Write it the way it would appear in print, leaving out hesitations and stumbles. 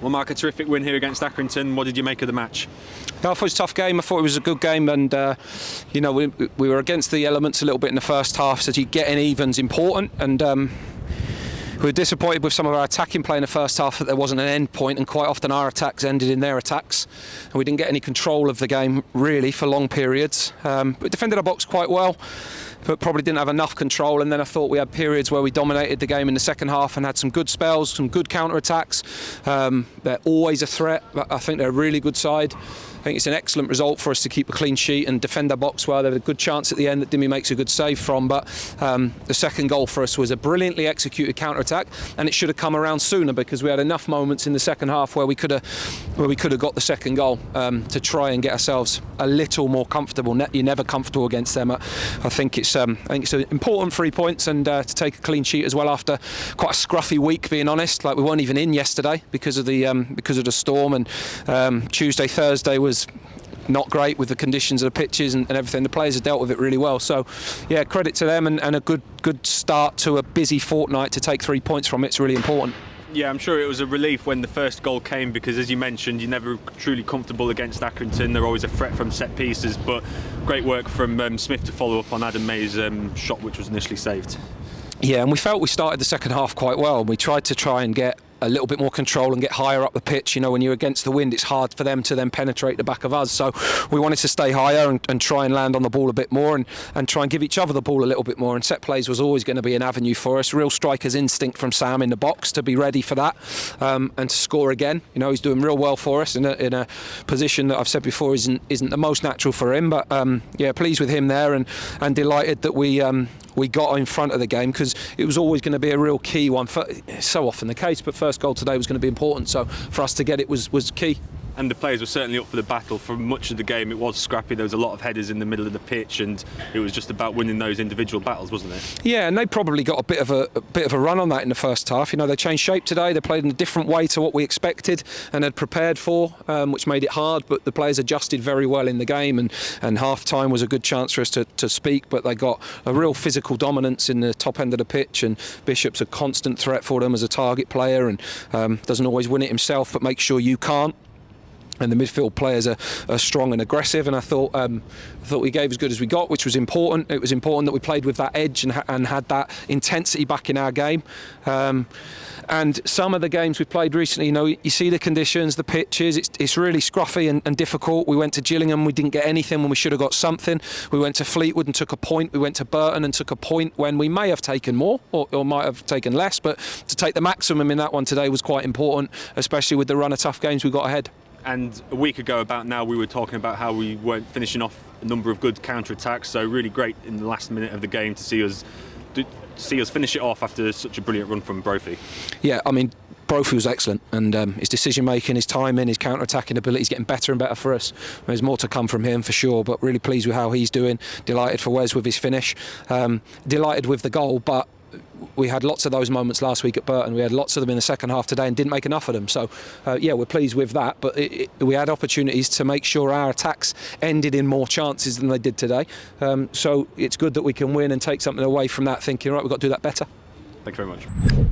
Well, Mark, a terrific win here against Accrington. What did you make of the match? I thought it was a tough game. I thought it was a good game, and we were against the elements a little bit in the first half. So getting even's important, and we were disappointed with some of our attacking play in the first half that there wasn't an end point, and quite often our attacks ended in their attacks, and we didn't get any control of the game really for long periods. We defended our box quite well, but probably didn't have enough control. And then I thought we had periods where we dominated the game in the second half and had some good spells, some good counter-attacks. They're always a threat, but I think they're a really good side. I think it's an excellent result for us to keep a clean sheet and defend our box well. There was a good chance at the end that Dimmy makes a good save from, but the second goal for us was a brilliantly executed counter-attack, and it should have come around sooner because we had enough moments in the second half where we could have got the second goal to try and get ourselves a little more comfortable. You're never comfortable against them. I think it's an important 3 points, and to take a clean sheet as well after quite a scruffy week, being honest. Like, we weren't even in yesterday because of the storm, and Tuesday, Thursday was not great with the conditions of the pitches and everything. The players have dealt with it really well. So, yeah, credit to them, and a good start to a busy fortnight. To take 3 points from it's really important. Yeah, I'm sure it was a relief when the first goal came because, as you mentioned, you're never truly comfortable against Accrington. They're always a threat from set pieces, but great work from Smith to follow up on Adam May's shot, which was initially saved. Yeah, and we felt we started the second half quite well. We tried to try and get a little bit more control and get higher up the pitch. You know, when you're against the wind, it's hard for them to then penetrate the back of us. So we wanted to stay higher and try and land on the ball a bit more and try and give each other the ball a little bit more. And set plays was always going to be an avenue for us. Real striker's instinct from Sam in the box to be ready for that and to score again. You know, he's doing real well for us in a position that I've said before isn't the most natural for him. But yeah, pleased with him there, and delighted that we got in front of the game, because it was always going to be a real key one. So often the case, but first goal today was going to be important. So for us to get it was key. And the players were certainly up for the battle. For much of the game, it was scrappy. There was a lot of headers in the middle of the pitch, and it was just about winning those individual battles, wasn't it? Yeah, and they probably got a bit of a run on that in the first half. You know, they changed shape today. They played in a different way to what we expected and had prepared for, which made it hard. But the players adjusted very well in the game, and half time was a good chance for us to speak. But they got a real physical dominance in the top end of the pitch, and Bishop's a constant threat for them as a target player, and doesn't always win it himself, but makes sure you can't. And the midfield players are strong and aggressive, and I thought we gave as good as we got, which was important. It was important that we played with that edge and had that intensity back in our game. And some of the games we've played recently, you know, you see the conditions, the pitches, it's really scruffy and difficult. We went to Gillingham, we didn't get anything when we should have got something. We went to Fleetwood and took a point. We went to Burton and took a point when we may have taken more or might have taken less. But to take the maximum in that one today was quite important, especially with the run of tough games we got ahead. And a week ago about now, we were talking about how we weren't finishing off a number of good counter-attacks, so really great in the last minute of the game to see us finish it off after such a brilliant run from Brophy. Yeah, I mean, Brophy was excellent, and his decision-making, his timing, his counter-attacking ability is getting better and better for us. There's more to come from him for sure, but really pleased with how he's doing. Delighted for Wes with his finish. Delighted with the goal, but we had lots of those moments last week at Burton. We had lots of them in the second half today and didn't make enough of them. So, yeah, we're pleased with that. But we had opportunities to make sure our attacks ended in more chances than they did today. So it's good that we can win and take something away from that thinking, right, we've got to do that better. Thank you very much.